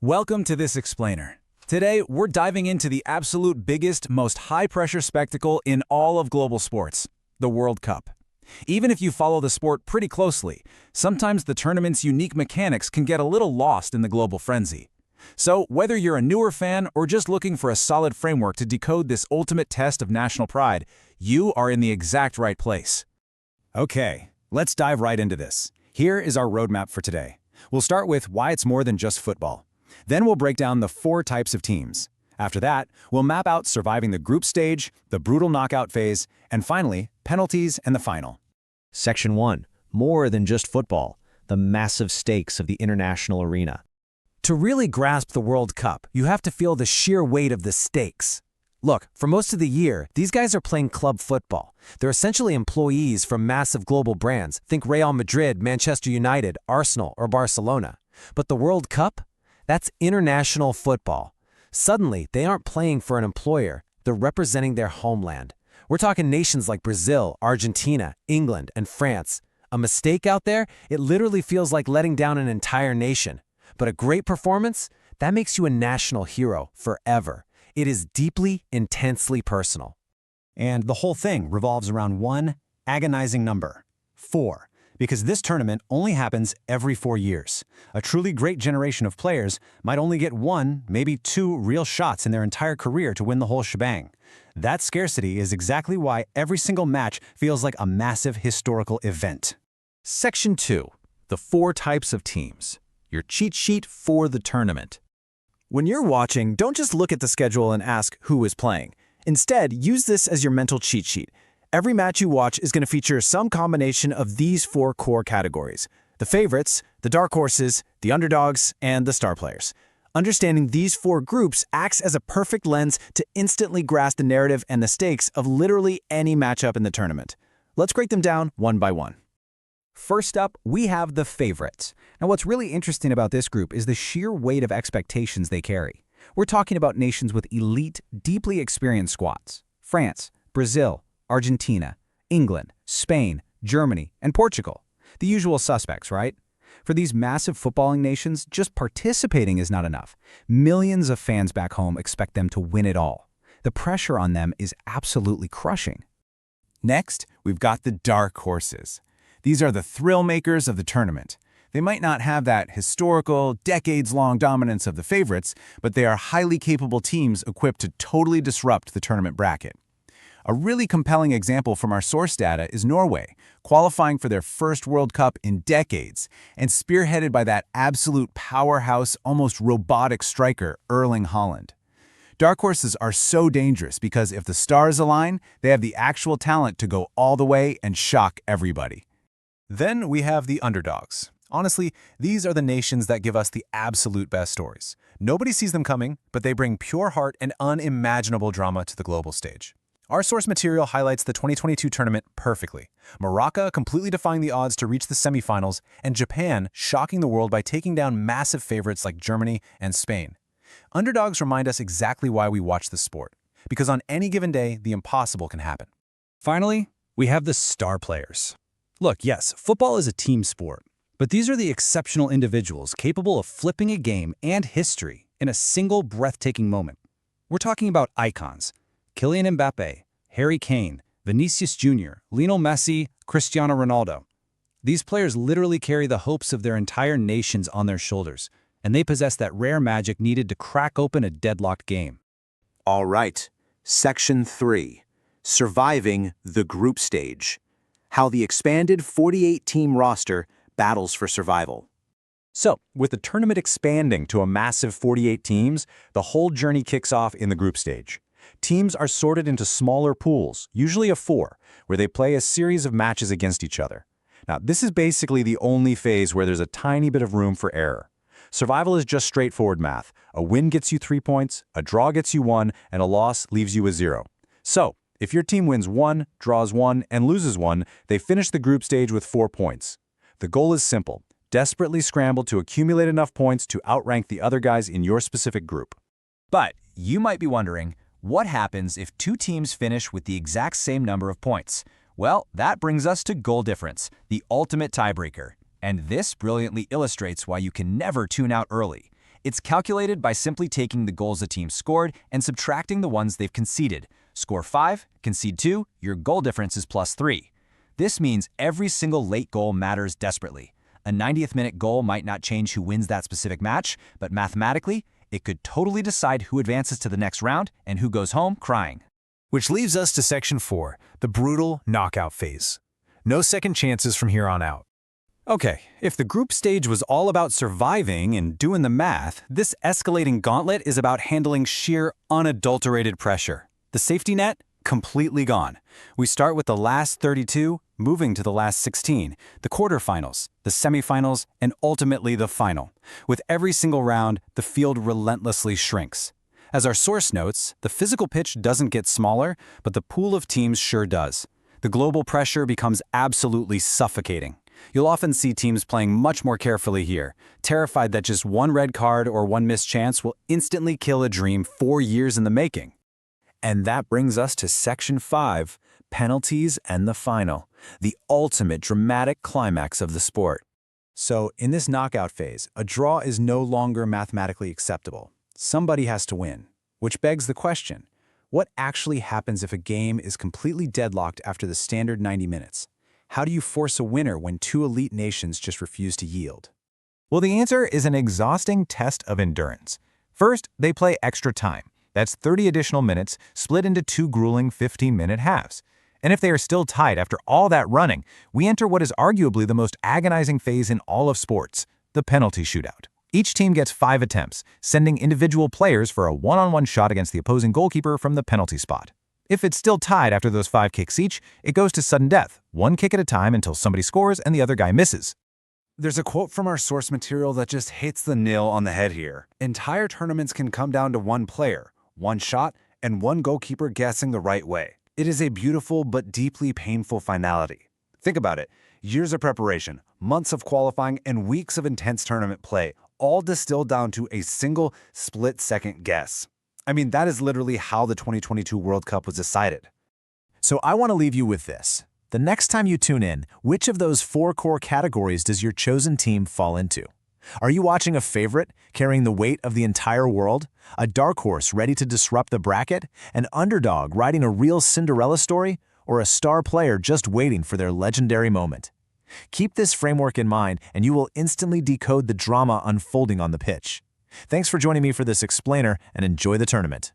Welcome to this explainer. Today, we're diving into the absolute biggest, most high-pressure spectacle in all of global sports, the World Cup. Even if you follow the sport pretty closely, sometimes the tournament's unique mechanics can get a little lost in the global frenzy. So, whether you're a newer fan or just looking for a solid framework to decode this ultimate test of national pride, you are in the exact right place. Okay, let's dive right into this. Here is our roadmap for today. We'll start with why it's more than just football. Then we'll break down the 4 types of teams. After that, we'll map out surviving the group stage, the brutal knockout phase, and finally, penalties and the final. Section 1. More than just football. The massive stakes of the international arena. To really grasp the World Cup, you have to feel the sheer weight of the stakes. Look, for most of the year, these guys are playing club football. They're essentially employees from massive global brands. Think Real Madrid, Manchester United, Arsenal, or Barcelona. But the World Cup? That's international football. Suddenly, they aren't playing for an employer, they're representing their homeland. We're talking nations like Brazil, Argentina, England, and France. A mistake out there, it literally feels like letting down an entire nation. But a great performance, that makes you a national hero forever. It is deeply, intensely personal. And the whole thing revolves around one agonizing number, 4. Because this tournament only happens every 4 years. A truly great generation of players might only get 1, maybe 2 real shots in their entire career to win the whole shebang. That scarcity is exactly why every single match feels like a massive historical event. Section 2. The 4 types of teams. Your cheat sheet for the tournament. When you're watching, don't just look at the schedule and ask who is playing. Instead, use this as your mental cheat sheet. Every match you watch is going to feature some combination of these 4 core categories: the favorites, the dark horses, the underdogs, and the star players. Understanding these 4 groups acts as a perfect lens to instantly grasp the narrative and the stakes of literally any matchup in the tournament. Let's break them down one by one. First up, we have the favorites. Now, what's really interesting about this group is the sheer weight of expectations they carry. We're talking about nations with elite, deeply experienced squads: France, Brazil, Argentina, England, Spain, Germany, and Portugal. The usual suspects, right? For these massive footballing nations, just participating is not enough. Millions of fans back home expect them to win it all. The pressure on them is absolutely crushing. Next, we've got the dark horses. These are the thrill makers of the tournament. They might not have that historical, decades-long dominance of the favorites, but they are highly capable teams equipped to totally disrupt the tournament bracket. A really compelling example from our source data is Norway, qualifying for their first World Cup in decades, and spearheaded by that absolute powerhouse, almost robotic striker, Erling Haaland. Dark horses are so dangerous because if the stars align, they have the actual talent to go all the way and shock everybody. Then we have the underdogs. Honestly, these are the nations that give us the absolute best stories. Nobody sees them coming, but they bring pure heart and unimaginable drama to the global stage. Our source material highlights the 2022 tournament perfectly. Morocco completely defying the odds to reach the semifinals, and Japan shocking the world by taking down massive favorites like Germany and Spain. Underdogs remind us exactly why we watch this sport, because on any given day, the impossible can happen. Finally, we have the star players. Look, yes, football is a team sport, but these are the exceptional individuals capable of flipping a game and history in a single breathtaking moment. We're talking about icons: Kylian Mbappe, Harry Kane, Vinicius Jr., Lionel Messi, Cristiano Ronaldo. These players literally carry the hopes of their entire nations on their shoulders, and they possess that rare magic needed to crack open a deadlocked game. All right, Section 3, Surviving the Group Stage. How the expanded 48-team roster battles for survival. So, with the tournament expanding to a massive 48 teams, the whole journey kicks off in the group stage. Teams are sorted into smaller pools, usually of 4, where they play a series of matches against each other. Now, this is basically the only phase where there's a tiny bit of room for error. Survival is just straightforward math. A win gets you 3 points, a draw gets you 1, and a loss leaves you with 0. So, if your team wins 1, draws 1, and loses 1, they finish the group stage with 4 points. The goal is simple: desperately scramble to accumulate enough points to outrank the other guys in your specific group. But you might be wondering, what happens if 2 teams finish with the exact same number of points? Well, that brings us to goal difference, the ultimate tiebreaker. And this brilliantly illustrates why you can never tune out early. It's calculated by simply taking the goals the team scored and subtracting the ones they've conceded. Score 5, concede 2, your goal difference is +3. This means every single late goal matters desperately. A 90th minute goal might not change who wins that specific match, but mathematically, it could totally decide who advances to the next round and who goes home crying. Which leaves us to Section 4, the brutal knockout phase. No second chances from here on out. Okay, if the group stage was all about surviving and doing the math, this escalating gauntlet is about handling sheer, unadulterated pressure. The safety net? Completely gone. We start with the last 32, moving to the last 16, the quarterfinals, the semifinals, and ultimately the final. With every single round, the field relentlessly shrinks. As our source notes, the physical pitch doesn't get smaller, but the pool of teams sure does. The global pressure becomes absolutely suffocating. You'll often see teams playing much more carefully here, terrified that just one red card or one missed chance will instantly kill a dream 4 years in the making. And that brings us to Section 5, penalties and the final, the ultimate dramatic climax of the sport. So, in this knockout phase, a draw is no longer mathematically acceptable. Somebody has to win, which begs the question, what actually happens if a game is completely deadlocked after the standard 90 minutes? How do you force a winner when two elite nations just refuse to yield? Well, the answer is an exhausting test of endurance. First, they play extra time. That's 30 additional minutes split into 2 grueling 15-minute halves. And if they are still tied after all that running, we enter what is arguably the most agonizing phase in all of sports, the penalty shootout. Each team gets 5 attempts, sending individual players for a one-on-one shot against the opposing goalkeeper from the penalty spot. If it's still tied after those 5 kicks each, it goes to sudden death, 1 kick at a time until somebody scores and the other guy misses. There's a quote from our source material that just hits the nail on the head here. Entire tournaments can come down to one player, one shot, and one goalkeeper guessing the right way. It is a beautiful but deeply painful finality. Think about it. Years of preparation, months of qualifying, and weeks of intense tournament play, all distilled down to a single split-second guess. I mean, that is literally how the 2022 World Cup was decided. So I want to leave you with this. The next time you tune in, which of those 4 core categories does your chosen team fall into? Are you watching a favorite carrying the weight of the entire world? A dark horse ready to disrupt the bracket? An underdog riding a real Cinderella story? Or a star player just waiting for their legendary moment? Keep this framework in mind and you will instantly decode the drama unfolding on the pitch. Thanks for joining me for this explainer and enjoy the tournament.